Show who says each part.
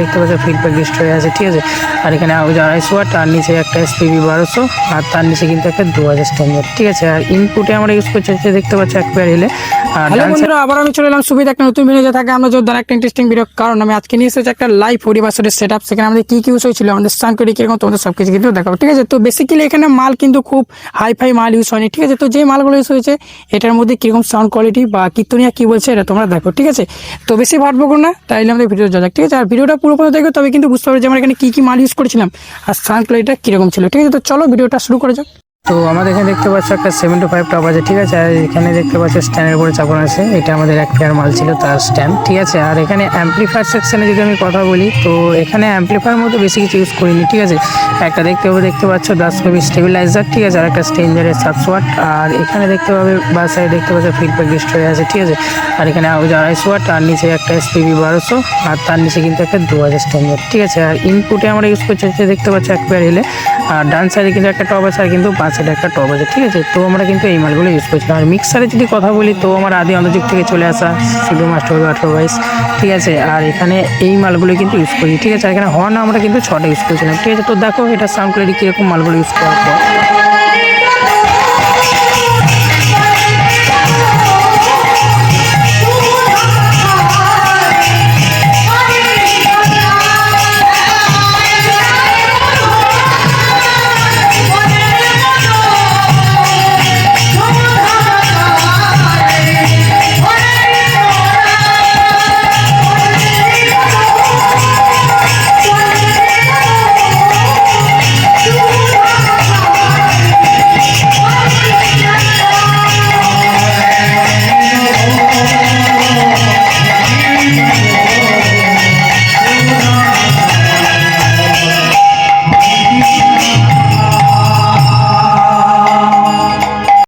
Speaker 1: দেখতে পাচ্ছ feedback destroy আছে, ঠিক আছে। আর এখানে 250 ওয়াট, আর নিচে একটা এসপিবি 1200, আর তার নিচে কিন্তু একটা 2000 স্ট্যান্ডার্ড, ঠিক আছে। আর ইনপুটে আমরা ইউজ করছি হচ্ছে দেখতে পাচ্ছ এক পেয়ার রিলে। আর
Speaker 2: হ্যালো বন্ধুরা, আবার আমি চলে এলাম সুবিধা একটা নতুন ভিডিও থাকে আমরা জোরদার একটা ইন্টারেস্টিং ভিডিও। কারণ আমি আজকে নিয়ে এসেছি একটা লাইভ 40 সেট আপ। সেখানে আমাদের কি ইউজ হয়েছিল, আমাদের স্টান করে কিরকম তোমাদের সব কিছু কিন্তু দেখাবো, ঠিক আছে। তো বেসিক্যালি এখানে মাল কিন্তু খুব হাই মাল ইউজ হয়নি, ঠিক আছে। তো যে মালগুলো ইউজ হয়েছে এটার মধ্যে কিরকম সাউন্ড কোয়ালিটি বা কীর্তনিয়া কি বলছে এটা তোমরা দেখো, ঠিক আছে। তো বেশি ভাববো না, তাইলে আমাদের ভিডিও যাক, ঠিক আছে। আর ভিডিওটা পুরো দেখো, তবে কিন্তু বুঝতে পারবে যে আমরা এখানে কি মাল ইউজ করেছিলাম আর সাউন্ড কোয়ালিটিটা কিরকম ছিল, ঠিক আছে। তো চলো ভিডিওটা শুরু করে যাক।
Speaker 1: তো আমাদের এখানে দেখতে পাচ্ছ একটা 7 to 5 টপ আছে, ঠিক আছে। আর এখানে দেখতে পাচ্ছ স্ট্যান্ডের উপরে চাপানো আছে, এটা আমাদের এক পেয়ার মাল ছিল তার স্ট্যান্ড, ঠিক আছে। আর এখানে অ্যাম্পলিফায়ার সেকশনে যদি আমি কথা বলি, তো এখানে অ্যাম্পলিফায়ার মতো বেশি কিছু ইউজ করিনি, ঠিক আছে। একটা দেখতে পাচ্ছ 10 kb স্টেবিলাইজার, ঠিক আছে। আর একটা স্ট্রেঞ্জারের 700 ওয়াট, আর এখানে দেখতে পাবে বা সাইড দেখতে পাচ্ছ ফিডব্যাক ডিস্ট্রয় আছে, ঠিক আছে। আর এখানে 250 ওয়াট, আর নিচে একটা এসপিবি 1200, আর তার নিচে কিন্তু একটা 2000 স্ট্যান্ডার্ড, ঠিক আছে। আর ইনপুটে আমরা ইউজ করছি হচ্ছে দেখতে পাচ্ছ এক পেয়ার রিলে, আর ডান সাইডে কিন্তু একটা টপ আছে, আর কিন্তু সেটা একটা টপ আছে, ঠিক আছে। তো আমরা কিন্তু এই মালগুলো ইউজ করছিলাম। আর মিক্সারে যদি কথা বলি, তো আমার আদি অন্তর্যুগ থেকে চলে আসা শুধু মাস্টার 1822, ঠিক আছে। আর এখানে এই মালগুলো কিন্তু ইউজ করি, ঠিক আছে। আর এখানে হর্ন আমরা কিন্তু 6টা ইউজ করছিলাম, ঠিক আছে। তো দেখো এটা সাউন্ড কোয়ালিটি কীরকম মালগুলো ইউজ করার পর।